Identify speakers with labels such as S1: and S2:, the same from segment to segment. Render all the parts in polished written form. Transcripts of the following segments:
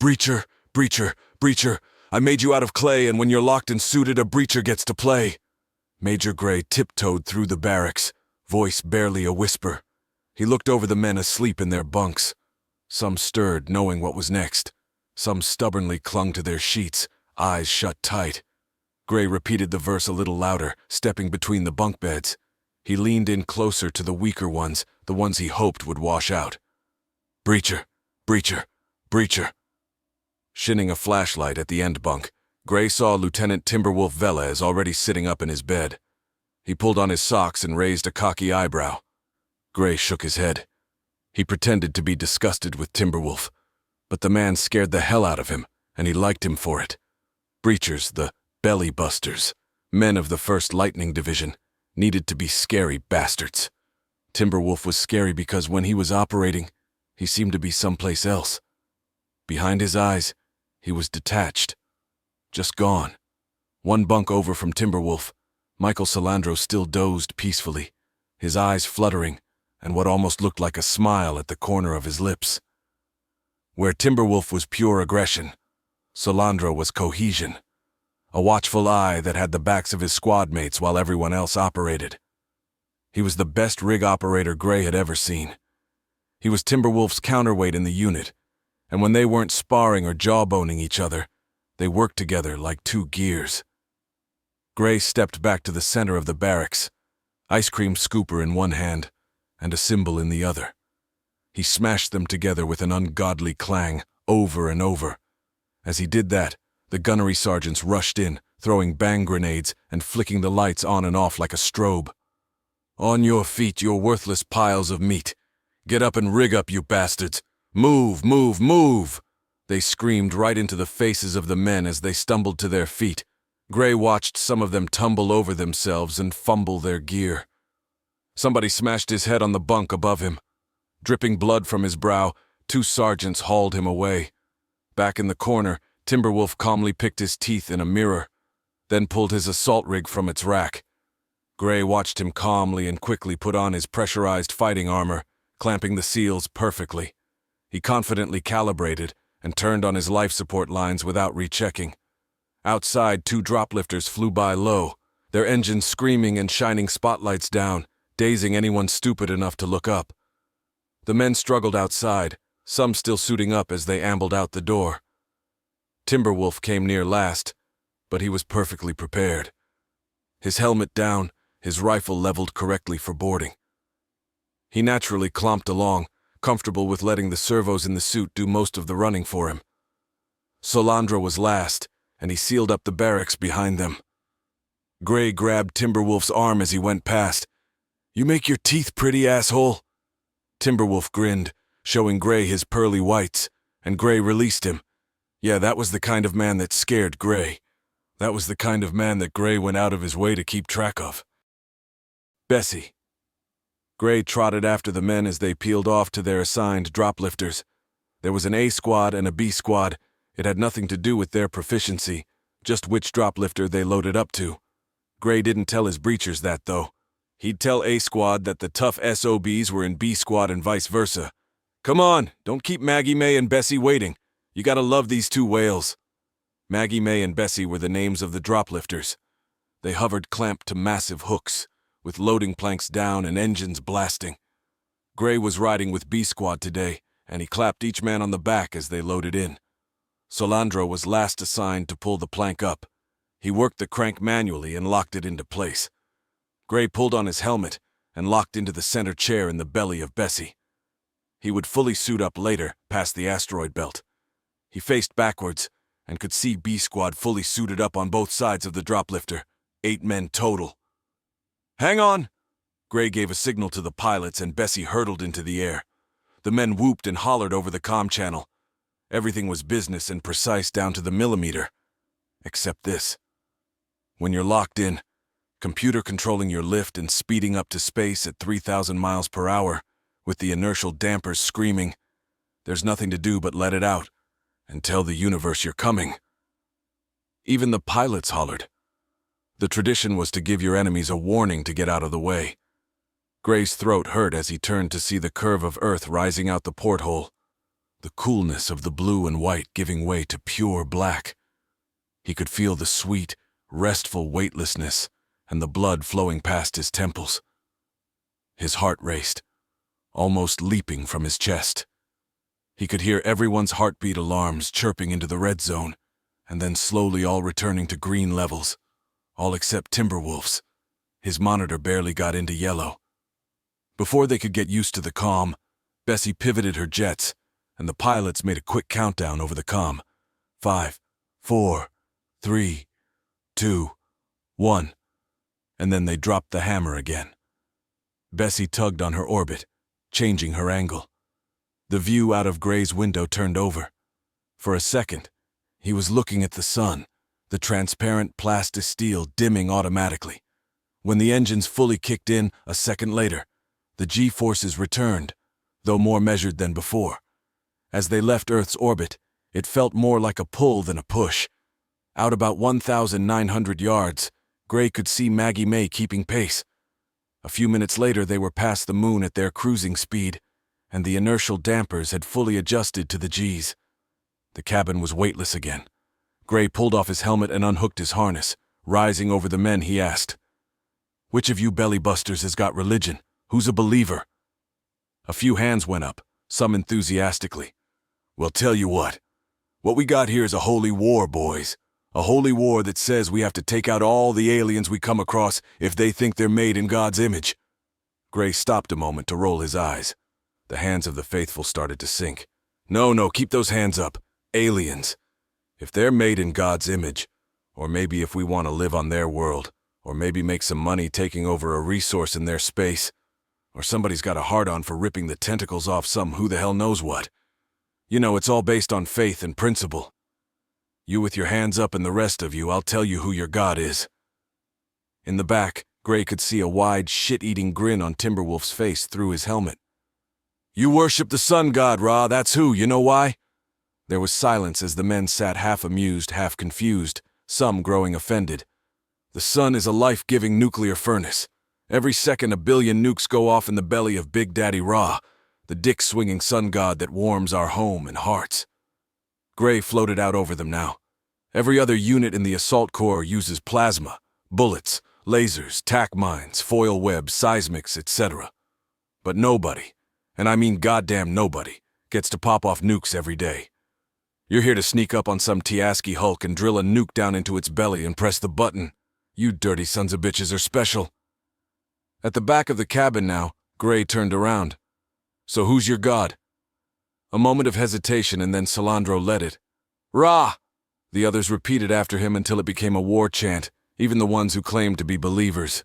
S1: Breacher, breacher, breacher, I made you out of clay, and when you're locked and suited, a breacher gets to play. Major Gray tiptoed through the barracks, voice barely a whisper. He looked over the men asleep in their bunks. Some stirred, knowing what was next. Some stubbornly clung to their sheets, eyes shut tight. Gray repeated the verse a little louder, stepping between the bunk beds. He leaned in closer to the weaker ones, the ones he hoped would wash out. Breacher, breacher, breacher. Shining a flashlight at the end bunk, Gray saw Lieutenant Timberwolf Velez already sitting up in his bed. He pulled on his socks and raised a cocky eyebrow. Gray shook his head. He pretended to be disgusted with Timberwolf, but the man scared the hell out of him, and he liked him for it. Breachers, the belly busters, men of the 1st Lightning Division, needed to be scary bastards. Timberwolf was scary because when he was operating, he seemed to be someplace else. Behind his eyes, he was detached. Just gone. One bunk over from Timberwolf, Michael Salandro still dozed peacefully, his eyes fluttering, and what almost looked like a smile at the corner of his lips. Where Timberwolf was pure aggression, Salandro was cohesion. A watchful eye that had the backs of his squad mates while everyone else operated. He was the best rig operator Gray had ever seen. He was Timberwolf's counterweight in the unit, and when they weren't sparring or jawboning each other, they worked together like two gears. Gray stepped back to the center of the barracks, ice cream scooper in one hand and a cymbal in the other. He smashed them together with an ungodly clang, over and over. As he did that, the gunnery sergeants rushed in, throwing bang grenades and flicking the lights on and off like a strobe. On your feet, you worthless piles of meat. Get up and rig up, you bastards. Move, move, move! They screamed right into the faces of the men as they stumbled to their feet. Gray watched some of them tumble over themselves and fumble their gear. Somebody smashed his head on the bunk above him. Dripping blood from his brow, 2 sergeants hauled him away. Back in the corner, Timberwolf calmly picked his teeth in a mirror, then pulled his assault rig from its rack. Gray watched him calmly and quickly put on his pressurized fighting armor, clamping the seals perfectly. He confidently calibrated and turned on his life support lines without rechecking. Outside, 2 droplifters flew by low, their engines screaming and shining spotlights down, dazing anyone stupid enough to look up. The men struggled outside, some still suiting up as they ambled out the door. Timberwolf came near last, but he was perfectly prepared. His helmet down, his rifle leveled correctly for boarding. He naturally clomped along, comfortable with letting the servos in the suit do most of the running for him. Salandro was last, and he sealed up the barracks behind them. Gray grabbed Timberwolf's arm as he went past. You make your teeth pretty, asshole. Timberwolf grinned, showing Gray his pearly whites, and Gray released him. Yeah, that was the kind of man that scared Gray. That was the kind of man that Gray went out of his way to keep track of. Bessie. Gray trotted after the men as they peeled off to their assigned droplifters. There was an A squad and a B squad. It had nothing to do with their proficiency, just which droplifter they loaded up to. Gray didn't tell his breachers that, though. He'd tell A squad that the tough SOBs were in B squad and vice versa. Come on, don't keep Maggie May and Bessie waiting. You gotta love these 2 whales. Maggie May and Bessie were the names of the droplifters. They hovered clamped to massive hooks, with loading planks down and engines blasting. Gray was riding with B squad today, and he clapped each man on the back as they loaded in. Salandro was last assigned to pull the plank up. He worked the crank manually and locked it into place. Gray pulled on his helmet and locked into the center chair in the belly of Bessie. He would fully suit up later, past the asteroid belt. He faced backwards and could see B squad fully suited up on both sides of the droplifter, 8 men total. Hang on! Gray gave a signal to the pilots and Bessie hurtled into the air. The men whooped and hollered over the comm channel. Everything was business and precise down to the millimeter. Except this. When you're locked in, computer controlling your lift and speeding up to space at 3,000 miles per hour, with the inertial dampers screaming, there's nothing to do but let it out and tell the universe you're coming. Even the pilots hollered. The tradition was to give your enemies a warning to get out of the way. Gray's throat hurt as he turned to see the curve of Earth rising out the porthole. the coolness of the blue and white giving way to pure black. He could feel the sweet, restful weightlessness and the blood flowing past his temples. His heart raced, almost leaping from his chest. He could hear everyone's heartbeat alarms chirping into the red zone, and then slowly all returning to green levels, all except Timberwolf's. His monitor barely got into yellow. Before they could get used to the comm, Bessie pivoted her jets, and the pilots made a quick countdown over the comm. 5, 4, 3, 2, 1. And then they dropped the hammer again. Bessie tugged on her orbit, changing her angle. The view out of Gray's window turned over. For a second, he was looking at the sun, the transparent plasticsteel dimming automatically. When the engines fully kicked in a second later, the G-forces returned, though more measured than before. As they left Earth's orbit, it felt more like a pull than a push. Out about 1,900 yards, Gray could see Maggie May keeping pace. A few minutes later, they were past the moon at their cruising speed, and the inertial dampers had fully adjusted to the Gs. The cabin was weightless again. Gray pulled off his helmet and unhooked his harness. Rising over the men, he asked, "Which of you bellybusters has got religion? Who's a believer?" A few hands went up, some enthusiastically. "Well, tell you what we got here is a holy war, boys. A holy war that says we have to take out all the aliens we come across if they think they're made in God's image." Gray stopped a moment to roll his eyes. The hands of the faithful started to sink. No, keep those hands up. Aliens. If they're made in God's image, or maybe if we want to live on their world, or maybe make some money taking over a resource in their space, or somebody's got a hard-on for ripping the tentacles off some who the hell knows what. You know, it's all based on faith and principle. You with your hands up and the rest of you, I'll tell you who your God is. In the back, Gray could see a wide, shit-eating grin on Timberwolf's face through his helmet. "You worship the sun god, Ra, that's who, you know why?" There was silence as the men sat half amused, half confused, some growing offended. "The sun is a life-giving nuclear furnace. Every second a billion nukes go off in the belly of Big Daddy Ra, the dick-swinging sun god that warms our home and hearts." Gray floated out over them now. "Every other unit in the assault corps uses plasma, bullets, lasers, tac mines, foil webs, seismics, etc. But nobody, and I mean goddamn nobody, gets to pop off nukes every day. You're here to sneak up on some Tiaski Hulk and drill a nuke down into its belly and press the button. You dirty sons of bitches are special." At the back of the cabin now, Gray turned around. "So who's your god?" A moment of hesitation, and then Salandro led it. "Ra!" The others repeated after him until it became a war chant, even the ones who claimed to be believers.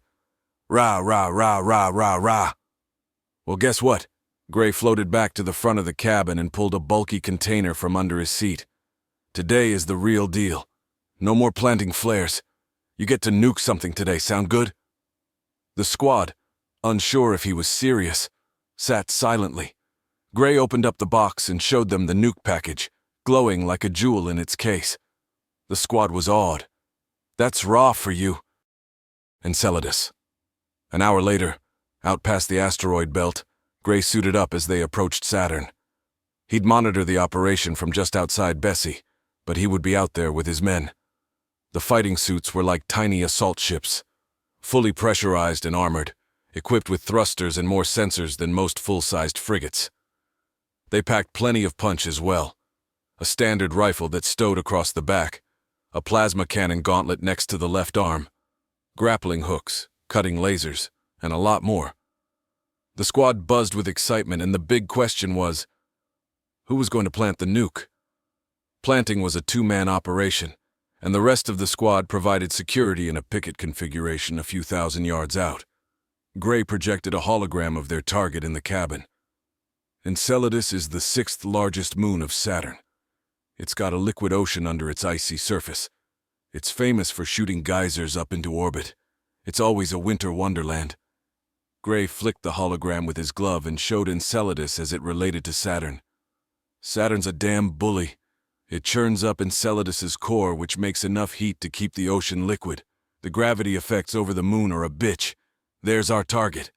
S1: "Ra, ra, ra, ra, ra, ra." Well, guess what? Gray floated back to the front of the cabin and pulled a bulky container from under his seat. "Today is the real deal. No more planting flares. You get to nuke something today, sound good?" The squad, unsure if he was serious, sat silently. Gray opened up the box and showed them the nuke package, glowing like a jewel in its case. The squad was awed. "That's Ra for you." Enceladus. An hour later, out past the asteroid belt, Gray suited up as they approached Saturn. He'd monitor the operation from just outside Bessie, but he would be out there with his men. The fighting suits were like tiny assault ships, fully pressurized and armored, equipped with thrusters and more sensors than most full-sized frigates. They packed plenty of punch as well. A standard rifle that stowed across the back, a plasma cannon gauntlet next to the left arm, grappling hooks, cutting lasers, and a lot more. The squad buzzed with excitement, and the big question was, who was going to plant the nuke? Planting was a two-man operation, and the rest of the squad provided security in a picket configuration a few thousand yards out. Gray projected a hologram of their target in the cabin. Enceladus is the 6th largest moon of Saturn. It's got a liquid ocean under its icy surface. It's famous for shooting geysers up into orbit. It's always a winter wonderland. Gray flicked the hologram with his glove and showed Enceladus as it related to Saturn. Saturn's a damn bully. It churns up Enceladus's core, which makes enough heat to keep the ocean liquid. The gravity effects over the moon are a bitch. There's our target.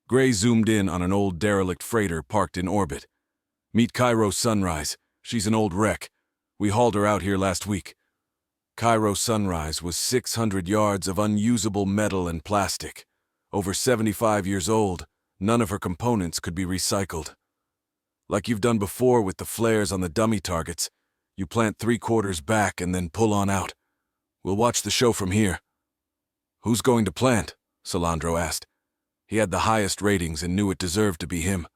S1: Gray zoomed in on an old derelict freighter parked in orbit. Meet Cairo Sunrise. She's an old wreck. We hauled her out here last week. Cairo Sunrise was 600 yards of unusable metal and plastic. Over 75 years old, none of her components could be recycled. Like you've done before with the flares on the dummy targets, you plant 3/4 back and then pull on out. We'll watch the show from here. Who's going to plant? Salandro asked. He had the highest ratings and knew it deserved to be him.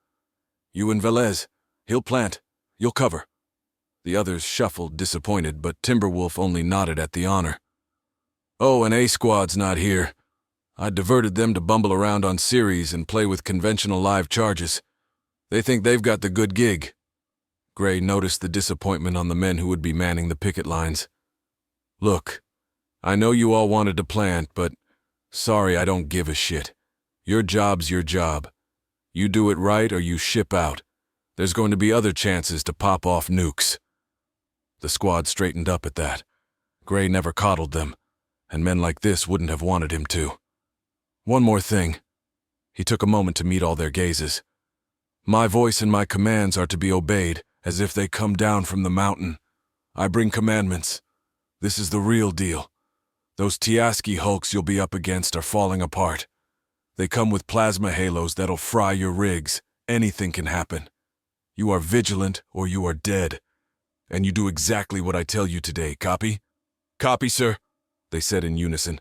S1: You and Velez. He'll plant. You'll cover. The others shuffled, disappointed, but Timberwolf only nodded at the honor. Oh, and A-Squad's not here. I diverted them to bumble around on series and play with conventional live charges. They think they've got the good gig. Gray noticed the disappointment on the men who would be manning the picket lines. Look, I know you all wanted to plant, but sorry, I don't give a shit. Your job's your job. You do it right or you ship out. There's going to be other chances to pop off nukes. The squad straightened up at that. Gray never coddled them, and men like this wouldn't have wanted him to. One more thing. He took a moment to meet all their gazes. My voice and my commands are to be obeyed, as if they come down from the mountain. I bring commandments. This is the real deal. Those Tiaski hulks you'll be up against are falling apart. They come with plasma halos that'll fry your rigs. Anything can happen. You are vigilant or you are dead. And you do exactly what I tell you today, copy? Copy, sir, they said in unison.